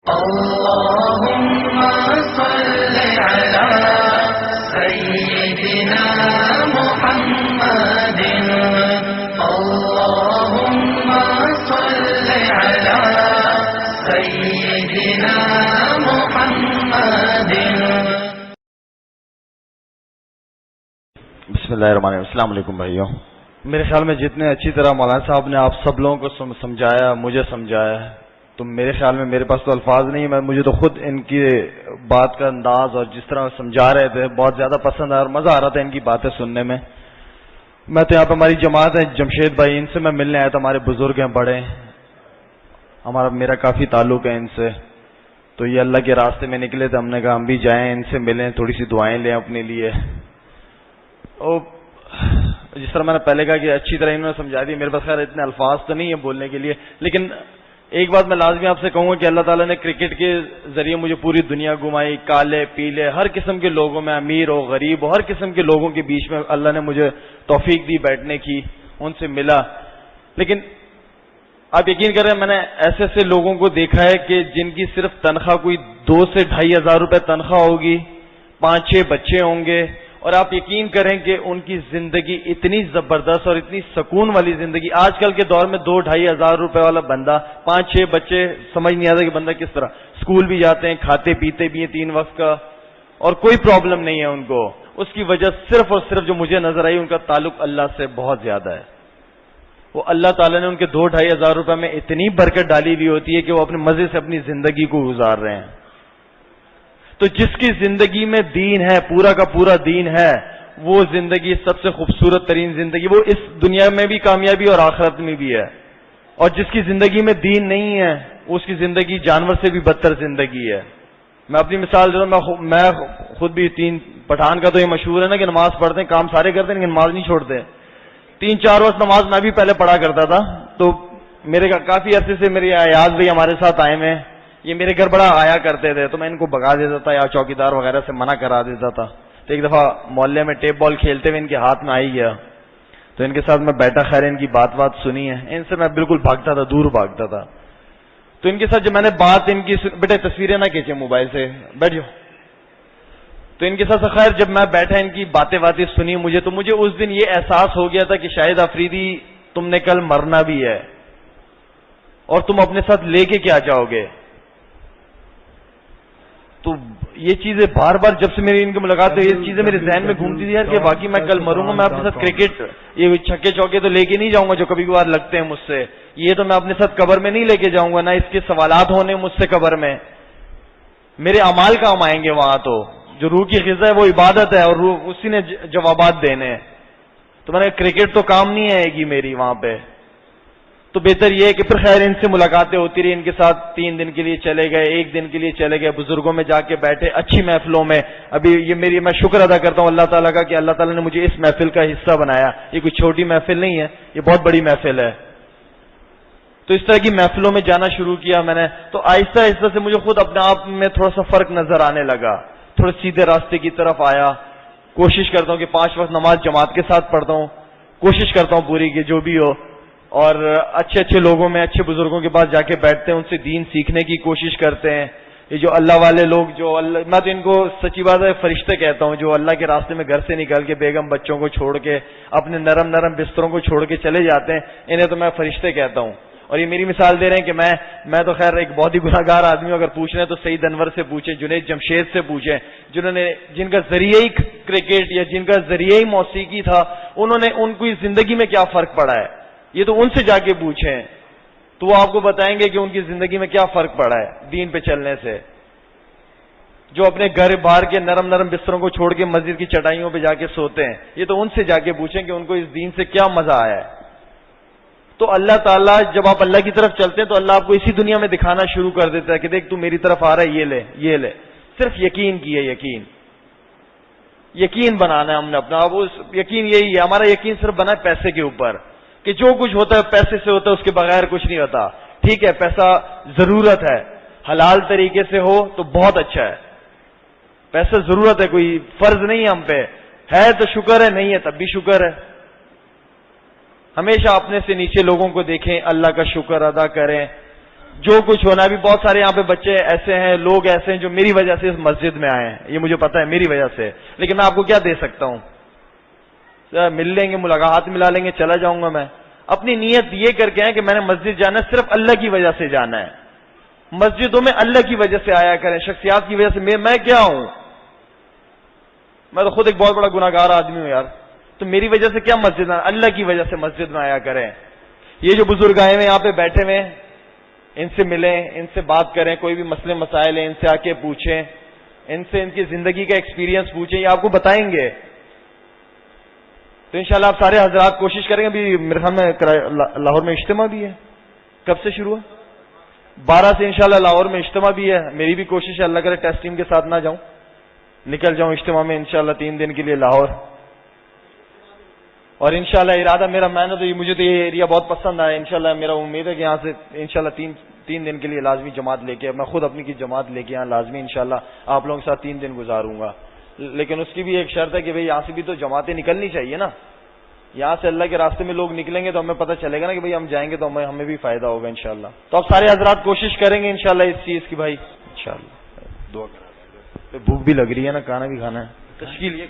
اللهم صل على سيدنا محمد اللهم صل على سيدنا محمد. بسم اللہ الرحمن الرحیم. السلام علیکم بھائیوں. میرے خیال میں جتنے اچھی طرح مولانا صاحب نے آپ سب لوگوں کو سمجھایا، مجھے سمجھایا، تو میرے خیال میں میرے پاس تو الفاظ نہیں ہے. مجھے تو خود ان کی بات کا انداز اور جس طرح سمجھا رہے تھے بہت زیادہ پسند آیا اور مزہ آ رہا تھا ان کی باتیں سننے میں. میں تو یہاں پہ ہماری جماعت ہے جمشید بھائی، ان سے میں ملنے آیا تھا. ہمارے بزرگ ہیں بڑے، میرا کافی تعلق ہے ان سے. تو یہ اللہ کے راستے میں نکلے تھے، ہم نے کہا ہم بھی جائیں، ان سے ملیں، تھوڑی سی دعائیں لیں اپنے لیے. اور جس طرح میں نے پہلے کہا کہ اچھی طرح انہوں نے سمجھا دی. میرے پاس خیر اتنے الفاظ تو نہیں ہیں بولنے کے لیے، لیکن ایک بات میں لازمی آپ سے کہوں گا کہ اللہ تعالیٰ نے کرکٹ کے ذریعے مجھے پوری دنیا گھمائی. کالے پیلے ہر قسم کے لوگوں میں، امیر ہو غریب ہو، ہر قسم کے لوگوں کے بیچ میں اللہ نے مجھے توفیق دی بیٹھنے کی، ان سے ملا. لیکن آپ یقین کریں میں نے ایسے ایسے لوگوں کو دیکھا ہے کہ جن کی صرف تنخواہ کوئی 2 سے 2,500 روپے تنخواہ ہوگی، 5-6 بچے ہوں گے، اور آپ یقین کریں کہ ان کی زندگی اتنی زبردست اور اتنی سکون والی زندگی. آج کل کے دور میں 2-2,500 روپے والا بندہ، 5-6 بچے، سمجھ نہیں آتا کہ بندہ کس طرح اسکول بھی جاتے ہیں، کھاتے پیتے بھی ہیں 3 وقت کا، اور کوئی پرابلم نہیں ہے ان کو. اس کی وجہ صرف اور صرف جو مجھے نظر آئی ان کا تعلق اللہ سے بہت زیادہ ہے. وہ اللہ تعالیٰ نے ان کے 2-2,500 روپے میں اتنی برکت ڈالی ہوئی ہوتی ہے کہ وہ اپنے مزے سے اپنی زندگی کو گزار رہے ہیں. تو جس کی زندگی میں دین ہے، پورا کا پورا دین ہے، وہ زندگی سب سے خوبصورت ترین زندگی، وہ اس دنیا میں بھی کامیابی اور آخرت میں بھی ہے. اور جس کی زندگی میں دین نہیں ہے اس کی زندگی جانور سے بھی بدتر زندگی ہے. میں اپنی مثال دے رہا ہوں، میں خود بھی پٹھان کا تو یہ مشہور ہے نا کہ نماز پڑھتے ہیں، کام سارے کرتے ہیں لیکن نماز نہیں چھوڑتے. 3-4 وقت نماز میں بھی پہلے پڑھا کرتا تھا. تو میرے کافی عرصے سے میرے ایاز بھائی ہمارے ساتھ آئے ہیں، یہ میرے گھر بڑا آیا کرتے تھے، تو میں ان کو بگا دیتا تھا یا چوکیدار وغیرہ سے منع کرا دیتا تھا. تو ایک دفعہ محلے میں ٹیپ بال کھیلتے ہوئے ان کے ہاتھ میں آئی گیا، تو ان کے ساتھ میں بیٹھا، خیر ان کی بات سنی ہے. ان سے میں بالکل بھاگتا تھا، دور بھاگتا تھا. تو ان کے ساتھ جب میں نے بات ان کی بیٹے تصویریں نہ کھینچے موبائل سے، بیٹھ جاؤ. تو ان کے ساتھ خیر جب میں بیٹھا ان کی باتیں سنی تو مجھے اس دن یہ احساس ہو گیا تھا کہ شاید آفریدی تم نے کل مرنا بھی ہے، اور تم اپنے ساتھ لے کے کیا جاؤ گے. تو یہ چیزیں بار بار جب سے میری ان کی ملاقات ہوئی، یہ چیزیں میرے ذہن میں گھومتی تھی یار کہ واقعی میں کل مروں گا، میں اپنے ساتھ کرکٹ یہ چھکے چوکے تو لے کے نہیں جاؤں گا جو کبھی کبھار لگتے ہیں مجھ سے، یہ تو میں اپنے ساتھ قبر میں نہیں لے کے جاؤں گا، نہ اس کے سوالات ہونے مجھ سے قبر میں. میرے اعمال کام آئیں گے وہاں. تو جو روح کی غذا ہے وہ عبادت ہے اور روح اسی نے جوابات دینے ہیں. تو میں نے کرکٹ تو کام نہیں آئے گی میری وہاں پہ. تو بہتر یہ ہے کہ پھر خیر ان سے ملاقاتیں ہوتی رہی، ان کے ساتھ 3 دن کے لیے چلے گئے، 1 دن کے لیے چلے گئے، بزرگوں میں جا کے بیٹھے، اچھی محفلوں میں. ابھی یہ میں شکر ادا کرتا ہوں اللہ تعالیٰ کا کہ اللہ تعالیٰ نے مجھے اس محفل کا حصہ بنایا. یہ کوئی چھوٹی محفل نہیں ہے، یہ بہت بڑی محفل ہے. تو اس طرح کی محفلوں میں جانا شروع کیا میں نے. تو آہستہ آہستہ سے مجھے خود اپنے آپ میں تھوڑا سا فرق نظر آنے لگا، تھوڑے سیدھے راستے کی طرف آیا. کوشش کرتا ہوں کہ 5 وقت نماز جماعت کے ساتھ پڑھتا ہوں، کوشش کرتا ہوں پوری کہ جو بھی ہو، اور اچھے اچھے لوگوں میں، اچھے بزرگوں کے پاس جا کے بیٹھتے ہیں، ان سے دین سیکھنے کی کوشش کرتے ہیں. یہ جو اللہ والے لوگ، جو اللہ، میں تو ان کو سچی بات ہے فرشتے کہتا ہوں، جو اللہ کے راستے میں گھر سے نکل کے بیگم بچوں کو چھوڑ کے اپنے نرم نرم بستروں کو چھوڑ کے چلے جاتے ہیں، انہیں تو میں فرشتے کہتا ہوں. اور یہ میری مثال دے رہے ہیں کہ میں تو خیر ایک بہت ہی گناہگار آدمی ہوں. اگر پوچھ رہے ہیں تو سعید انور سے پوچھیں، جنید جمشید سے پوچھیں، جن کا ذریعہ ہی کرکٹ یا جن کا ذریعہ ہی موسیقی تھا، انہوں نے ان کی زندگی میں کیا فرق پڑا ہے. یہ تو ان سے جا کے پوچھیں تو وہ آپ کو بتائیں گے کہ ان کی زندگی میں کیا فرق پڑا ہے دین پہ چلنے سے. جو اپنے گھر باہر کے نرم نرم بستروں کو چھوڑ کے مسجد کی چٹائیوں پہ جا کے سوتے ہیں، یہ تو ان سے جا کے پوچھیں کہ ان کو اس دین سے کیا مزہ آیا ہے. تو اللہ تعالیٰ جب آپ اللہ کی طرف چلتے ہیں تو اللہ آپ کو اسی دنیا میں دکھانا شروع کر دیتا ہے کہ دیکھ تو میری طرف آ رہا ہے، یہ لے. صرف یقین کیے، یقین بنانا ہے ہم نے اپنا. اب یقین یہی ہے ہمارا، یقین صرف بنا ہے پیسے کے اوپر کہ جو کچھ ہوتا ہے پیسے سے ہوتا ہے، اس کے بغیر کچھ نہیں ہوتا. ٹھیک ہے پیسہ ضرورت ہے، حلال طریقے سے ہو تو بہت اچھا ہے. پیسہ ضرورت ہے، کوئی فرض نہیں ہے ہم پہ. ہے تو شکر ہے، نہیں ہے تب بھی شکر ہے. ہمیشہ اپنے سے نیچے لوگوں کو دیکھیں، اللہ کا شکر ادا کریں. جو کچھ ہونا ہے. ابھی بہت سارے یہاں پہ بچے ایسے ہیں, لوگ ایسے ہیں جو میری وجہ سے اس مسجد میں آئے ہیں, یہ مجھے پتا ہے میری وجہ سے, لیکن میں آپ کو کیا دے سکتا ہوں؟ مل لیں گے, ملاقات ملا لیں گے, چلا جاؤں گا. میں اپنی نیت یہ کر کے آئے کہ میں نے مسجد جانا ہے, صرف اللہ کی وجہ سے جانا ہے. مسجدوں میں اللہ کی وجہ سے آیا کریں, شخصیات کی وجہ سے. میں کیا ہوں؟ میں تو خود ایک بہت بڑا گناہ گار آدمی ہوں یار. تو میری وجہ سے کیا مسجد میں؟ اللہ کی وجہ سے مسجد میں آیا کریں. یہ جو بزرگ آئے ہوئے یہاں پہ بیٹھے ہوئے, ان سے ملیں, ان سے بات کریں, کوئی بھی مسئلے مسائل ہیں ان سے آ کے پوچھیں, ان سے ان کی زندگی کا ایکسپیرینس پوچھیں, یہ آپ کو بتائیں گے. تو انشاءاللہ آپ سارے حضرات کوشش کریں گے. ابھی میرے خیال میں لاہور میں اجتماع بھی ہے. کب سے شروع ہے؟ 12 سے انشاءاللہ لاہور میں اجتماع بھی ہے. میری بھی کوشش ہے, اللہ کرے ٹیسٹ ٹیم کے ساتھ نہ جاؤں, نکل جاؤں اجتماع میں انشاءاللہ 3 دن کے لیے لاہور. اور انشاءاللہ ارادہ میرا, میں نے تو مجھے تو یہ ایریا بہت پسند آیا. انشاءاللہ میرا امید ہے کہ یہاں سے انشاءاللہ 3 دن کے لیے لازمی جماعت لے کے, میں خود اپنی کی جماعت لے کے یہاں لازمی انشاءاللہ آپ لوگوں کے ساتھ 3 دن گزاروں گا. لیکن اس کی بھی ایک شرط ہے کہ بھئی یہاں سے بھی تو جماعتیں نکلنی چاہیے نا. یہاں سے اللہ کے راستے میں لوگ نکلیں گے تو ہمیں پتہ چلے گا نا کہ بھئی ہم جائیں گے تو ہمیں بھی فائدہ ہوگا انشاءاللہ. تو اب سارے حضرات کوشش کریں گے انشاءاللہ اس چیز کی. بھائی انشاءاللہ دعا کریں. بھوک بھی لگ رہی ہے نا, کھانا بھی کھانا ہے. تشکیل یہ